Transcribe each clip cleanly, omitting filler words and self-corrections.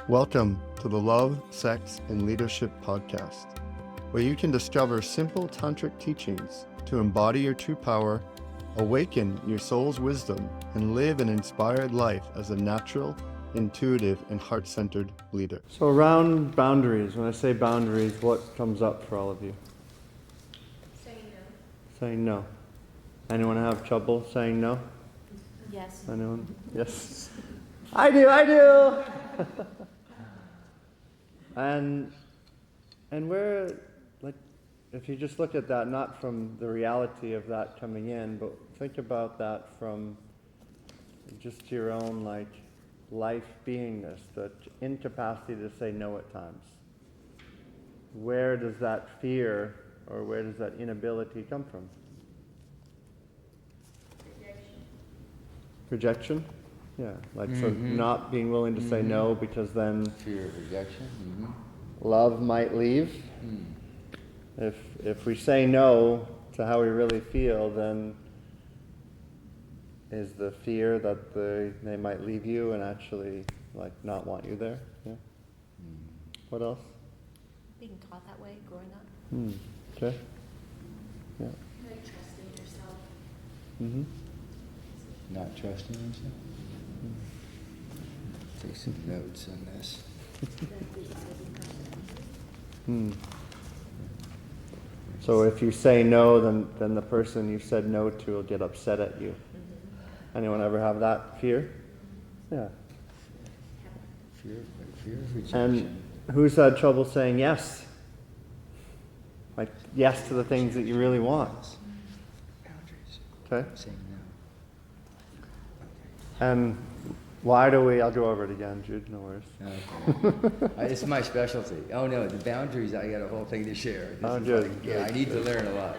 Welcome to the Love, Sex, and Leadership podcast, where you can discover simple tantric teachings to embody your true power, awaken your soul's wisdom, and live an inspired life as a natural, intuitive, and heart-centered leader. So around boundaries, when I say boundaries, what comes up for all of you? Saying no. Saying no. Anyone have trouble saying no? Yes. Anyone? Yes. I do! And where, like, if you just look at that, not from the reality of that coming in, but think about that from just your own, like, life beingness, the incapacity to say no at times. Where does that fear, or where does that inability come from? Rejection? Yeah, like so not being willing to say no because then Fear of rejection. love might leave. If we say no to how we really feel, then is the fear that they might leave you and actually like not want you there? Yeah. What else? Being taught that way growing up. Okay. Yeah. Like trusting yourself. Mm-hmm. Not trusting yourself. Take some notes on this. So if you say no, then the person you said no to will get upset at you. Anyone ever have that fear? Yeah. Fear of rejection. And who's had trouble saying yes? Like yes to the things that you really want. Boundaries. Okay? Saying And why do we, I'll go over it again, Jude, no worries. no. Okay. It's my specialty. Oh no, the boundaries, I got a whole thing to share. This Oh, is good, like, good, yeah, I need to learn a lot.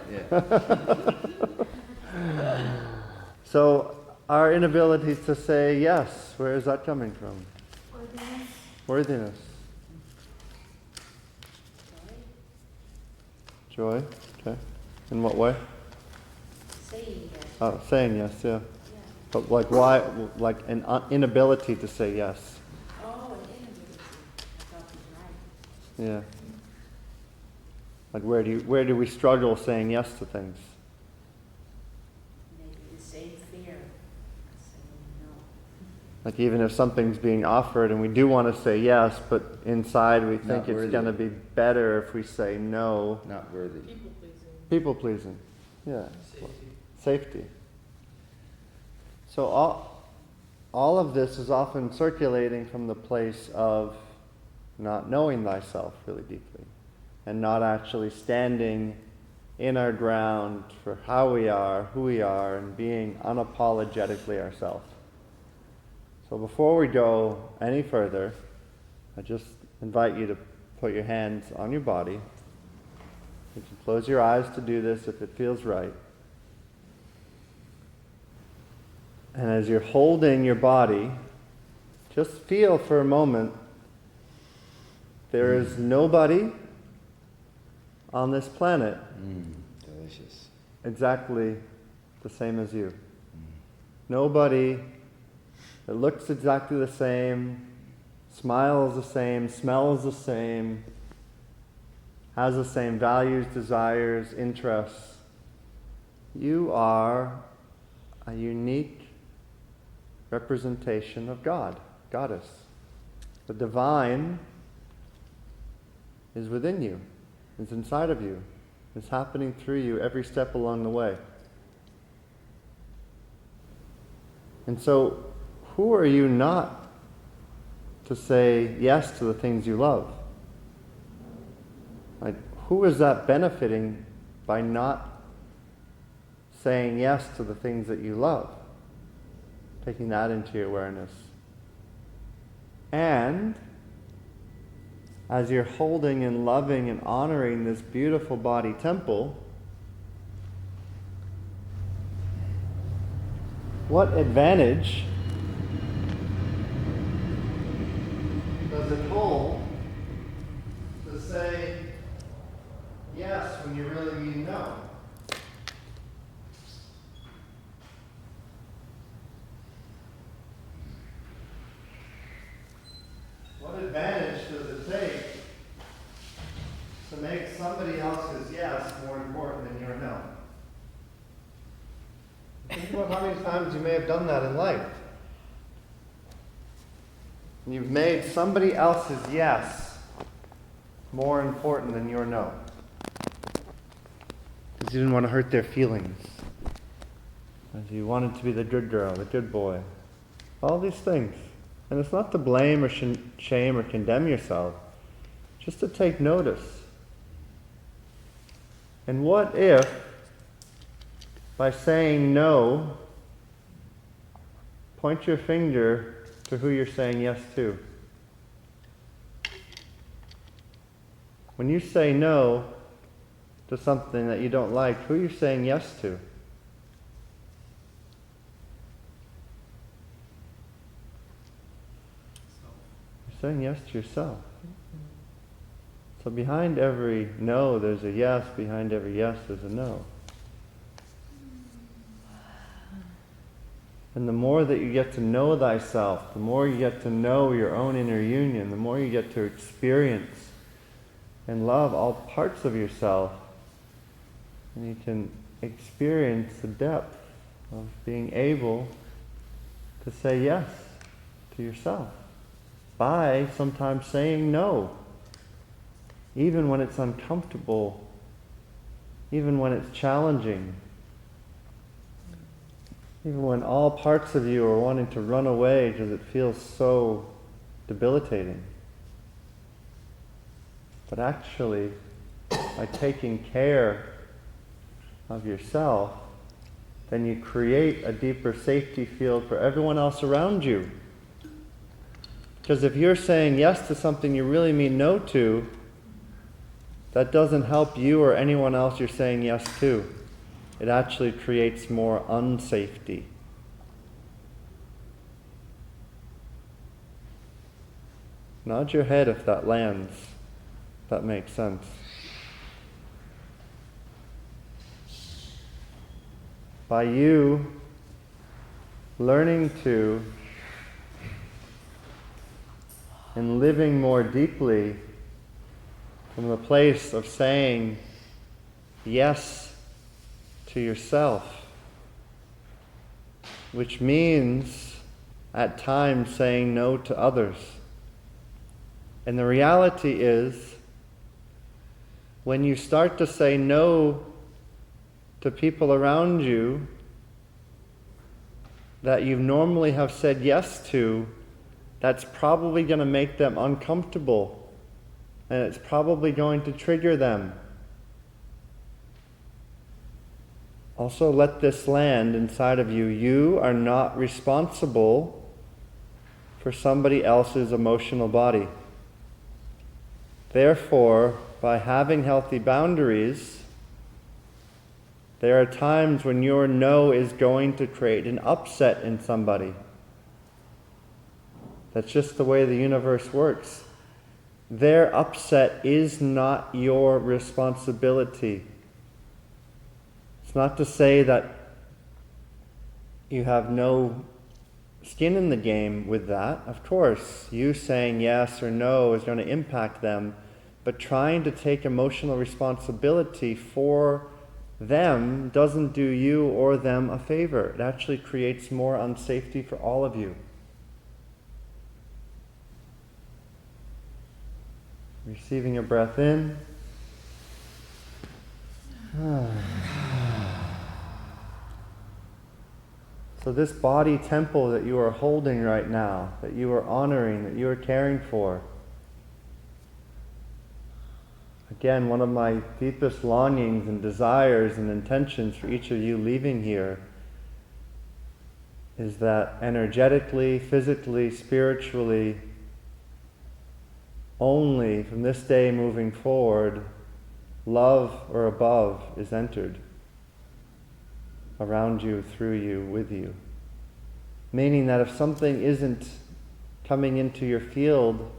Yeah. So our inability to say yes, where is that coming from? Worthiness. Joy. Okay. In what way? Saying yes. Oh, saying yes, yeah. But like why, like an inability to say yes. Oh, an inability. I thought you right. Yeah. Like where do we struggle saying yes to things? Maybe the same fear. Saying no. Like even if something's being offered and we do want to say yes, but inside we think Not it's worthy. going to be better if we say no. Not worthy. People pleasing. Yeah. Safety. So all of this is often circulating from the place of not knowing thyself really deeply and not actually standing in our ground for how we are, who we are, and being unapologetically ourselves. So before we go any further, I just invite you to put your hands on your body. You can close your eyes to do this if it feels right. And as you're holding your body, just feel for a moment there is nobody on this planet Delicious. exactly the same as you. Nobody that looks exactly the same, smiles the same, smells the same, has the same values, desires, interests. You are a unique representation of God, Goddess. The divine is within you, is inside of you, is happening through you every step along the way. And so, who are you not to say yes to the things you love? Like, who is that benefiting by not saying yes to the things that you love? Taking that into your awareness. And as you're holding and loving and honoring this beautiful body temple, what advantage does it hold to say yes when you really mean no? What advantage to make somebody else's yes more important than your no. Think about how many times you may have done that in life. You've made somebody else's yes more important than your no. Because you didn't want to hurt their feelings. Because you wanted to be the good girl, the good boy. All these things. And it's not to blame or shame or condemn yourself. Just to take notice. And what if, by saying no, point your finger to who you're saying yes to? When you say no to something that you don't like, who are you saying yes to? You're saying yes to yourself. So behind every no, there's a yes. Behind every yes, there's a no. And the more that you get to know thyself, the more you get to know your own inner union, the more you get to experience and love all parts of yourself, and you can experience the depth of being able to say yes to yourself by sometimes saying no, even when it's uncomfortable, even when it's challenging, even when all parts of you are wanting to run away because it feels so debilitating. But actually, by taking care of yourself, then you create a deeper safety field for everyone else around you. Because if you're saying yes to something you really mean no to, that doesn't help you or anyone else you're saying yes to. It actually creates more unsafety. Nod your head if that lands, if that makes sense. By you learning to and living more deeply from the place of saying yes to yourself, which means at times saying no to others. And the reality is, when you start to say no to people around you that you normally have said yes to, that's probably going to make them uncomfortable, and it's probably going to trigger them. Also, let this land inside of you. You are not responsible for somebody else's emotional body. Therefore, by having healthy boundaries, there are times when your no is going to create an upset in somebody. That's just the way the universe works. Their upset is not your responsibility. It's not to say that you have no skin in the game with that. Of course, you saying yes or no is going to impact them, but trying to take emotional responsibility for them doesn't do you or them a favor. It actually creates more unsafety for all of you. Receiving a breath in. So this body temple that you are holding right now, that you are honoring, that you are caring for, again, one of my deepest longings and desires and intentions for each of you leaving here is that energetically, physically, spiritually, only from this day moving forward, love or above is entered around you, through you, with you. Meaning that if something isn't coming into your field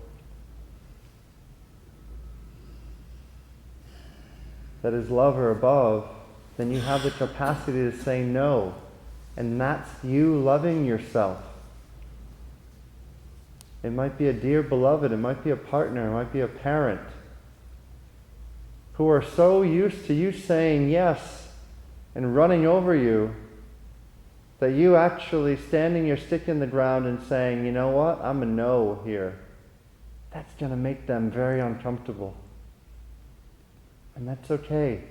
that is love or above, then you have the capacity to say no. And that's you loving yourself. It might be a dear beloved, it might be a partner, it might be a parent. who are so used to you saying yes and running over you that you actually standing your stick in the ground and saying, you know what, I'm a no here. That's going to make them very uncomfortable. And that's okay.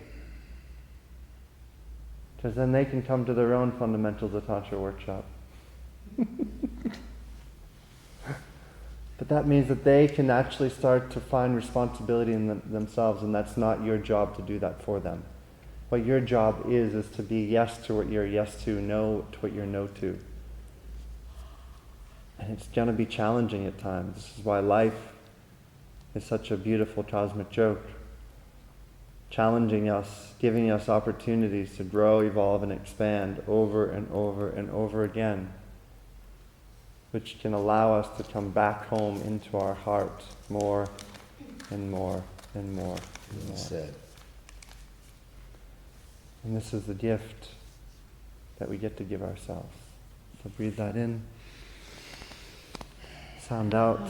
Because then they can come to their own fundamentals of Tantra workshop. But that means that they can actually start to find responsibility in themselves, and that's not your job to do that for them. What your job is to be yes to what you're yes to, no to what you're no to. And it's going to be challenging at times. This is why life is such a beautiful cosmic joke. Challenging us, giving us opportunities to grow, evolve, and expand over and over and over again, which can allow us to come back home into our heart more and more and more and more. Said. And this is the gift that we get to give ourselves. So breathe that in. Sound out.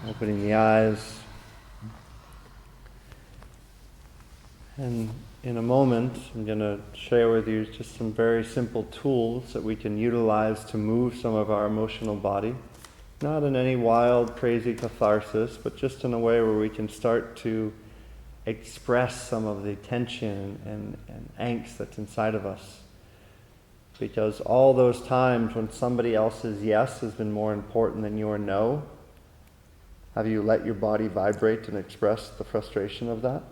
Opening the eyes. And in a moment, I'm going to share with you just some very simple tools that we can utilize to move some of our emotional body. Not in any wild, crazy catharsis, but just in a way where we can start to express some of the tension and angst that's inside of us. Because all those times when somebody else's yes has been more important than your no, have you let your body vibrate and express the frustration of that?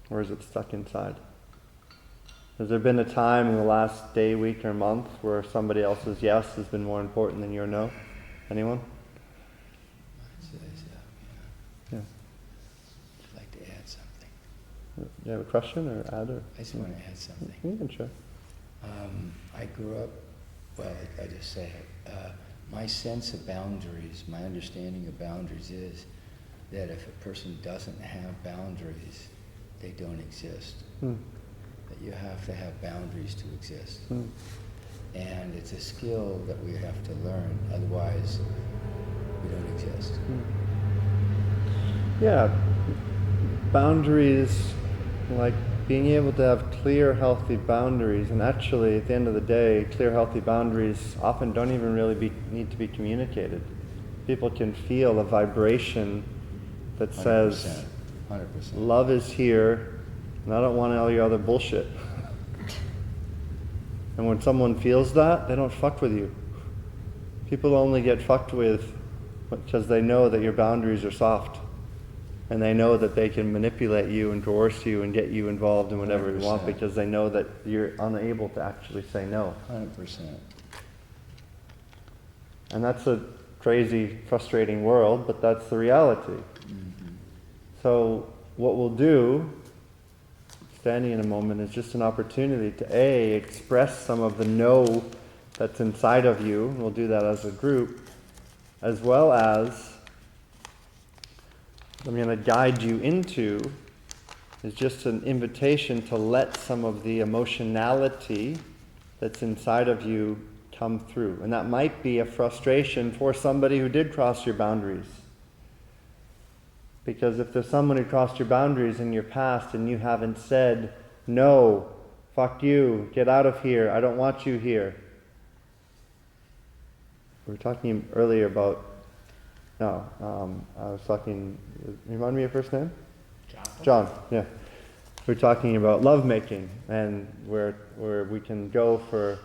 Or is it stuck inside? Has there been a time in the last day, week, or month where somebody else's yes has been more important than your no? Anyone? I'd say so, Yeah. I'd like to add something. Do you have a question or add? Or? I just want to add something. You can share. I grew up, well, I just say it. My sense of boundaries, my understanding of boundaries is that if a person doesn't have boundaries, they don't exist. That you have to have boundaries to exist. And it's a skill that we have to learn, otherwise we don't exist. Yeah, boundaries, like being able to have clear, healthy boundaries, and actually at the end of the day, clear, healthy boundaries often don't even really need to be communicated. People can feel a vibration that says, 100%. love is here, and I don't want all your other bullshit. And when someone feels that, they don't fuck with you. People only get fucked with because they know that your boundaries are soft. And they know that they can manipulate you and coerce you and get you involved in whatever you want, because they know that you're unable to actually say no. 100%. And that's a crazy, frustrating world, but that's the reality. So what we'll do, standing in a moment, is just an opportunity to express some of the no that's inside of you. We'll do that as a group, as well as I'm going to guide you into is just an invitation to let some of the emotionality that's inside of you come through. And that might be a frustration for somebody who did cross your boundaries. Because if there's someone who crossed your boundaries in your past and you haven't said, no, fuck you, get out of here, I don't want you here. We were talking earlier about, I was talking, remind me of your first name? John, yeah. We're talking about lovemaking, and where we can go for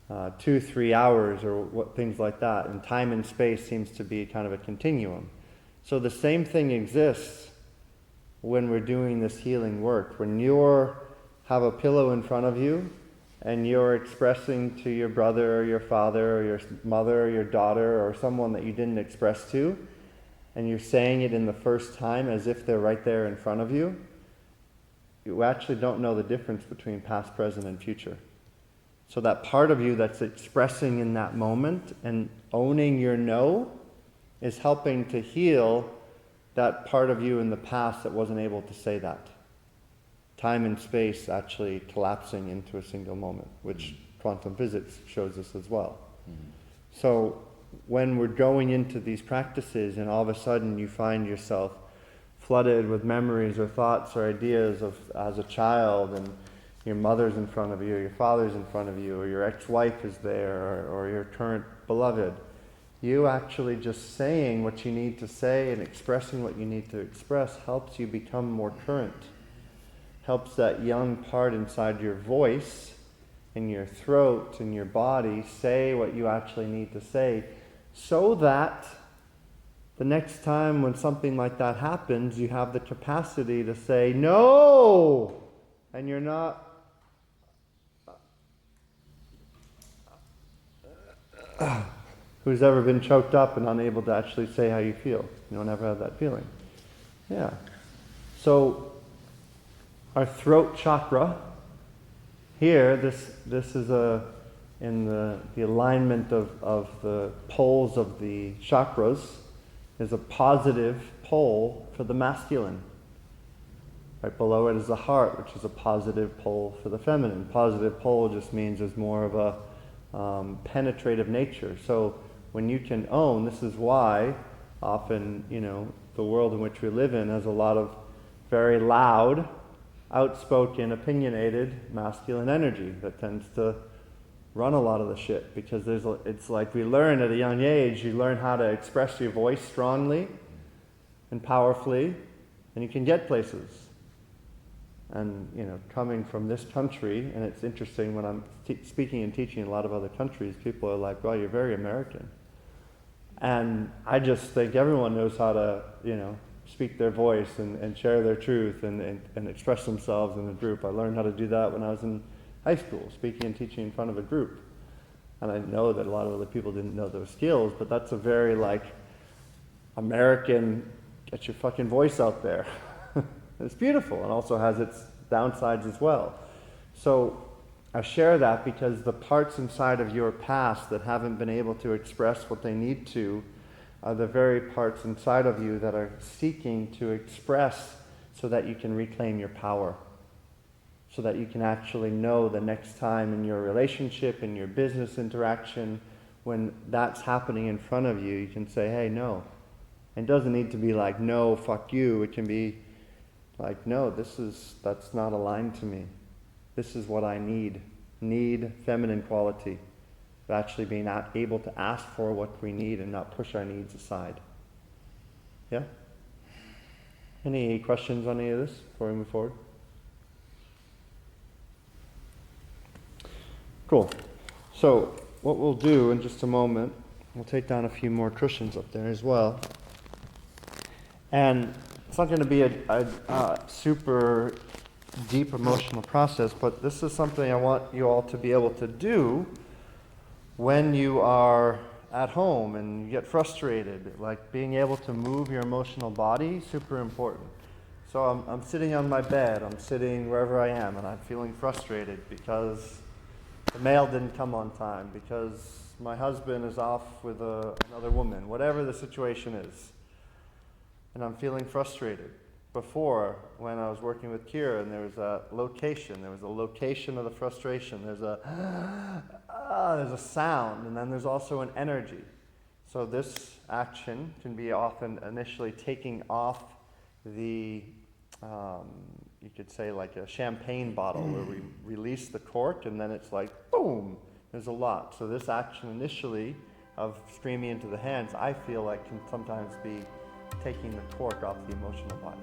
2-3 hours or things like that, and time and space seems to be kind of a continuum. So the same thing exists when we're doing this healing work. When you have a pillow in front of you and you're expressing to your brother or your father or your mother or your daughter or someone that you didn't express to, and you're saying it in the first time as if they're right there in front of you, you actually don't know the difference between past, present, and future. So that part of you that's expressing in that moment and owning your no is helping to heal that part of you in the past that wasn't able to say that. Time and space actually collapsing into a single moment, which quantum physics shows us as well. So when we're going into these practices and all of a sudden you find yourself flooded with memories or thoughts or ideas of as a child, and your mother's in front of you, or your father's in front of you, or your ex-wife is there, or your current beloved. You actually just saying what you need to say and expressing what you need to express helps you become more current. Helps that young part inside your voice, in your throat, in your body, say what you actually need to say, so that the next time when something like that happens, you have the capacity to say, no! And you're not who's ever been choked up and unable to actually say how you feel. You don't ever have that feeling. Yeah. So, our throat chakra, here, this is in the alignment of the poles of the chakras, is a positive pole for the masculine. Right below it is the heart, which is a positive pole for the feminine. Positive pole just means there's more of a penetrative nature. So when you can own, this is why often, the world in which we live in has a lot of very loud, outspoken, opinionated, masculine energy that tends to run a lot of the shit, because it's like we learn at a young age, you learn how to express your voice strongly and powerfully, and you can get places. And, coming from this country, and it's interesting when I'm speaking and teaching in a lot of other countries, people are like, well, you're very American. And I just think everyone knows how to, speak their voice and share their truth and express themselves in a group. I learned how to do that when I was in high school, speaking and teaching in front of a group. And I know that a lot of other people didn't know those skills, but that's a very, American, get your fucking voice out there. It's beautiful, and also has its downsides as well. So I share that because the parts inside of your past that haven't been able to express what they need to are the very parts inside of you that are seeking to express so that you can reclaim your power. So that you can actually know the next time in your relationship, in your business interaction, when that's happening in front of you, you can say, hey, no. And it doesn't need to be like, no, fuck you. It can be like, no, that's not aligned to me. This is what I need. Need feminine quality. Of actually being able to ask for what we need and not push our needs aside. Yeah? Any questions on any of this before we move forward? Cool. So, what we'll do in just a moment, we'll take down a few more cushions up there as well. And it's not going to be a super deep emotional process, but this is something I want you all to be able to do when you are at home and you get frustrated. Like being able to move your emotional body, super important. So I'm sitting on my bed, I'm sitting wherever I am, and I'm feeling frustrated because the mail didn't come on time, because my husband is off with another woman, whatever the situation is. And I'm feeling frustrated. Before, when I was working with Kira, and there was a location of the frustration. There's a sound, and then there's also an energy. So this action can be often initially taking off the, you could say like a champagne bottle where we release the cork, and then it's like, boom, there's a lot. So this action initially of screaming into the hands, I feel like can sometimes be taking the cork off the emotional body.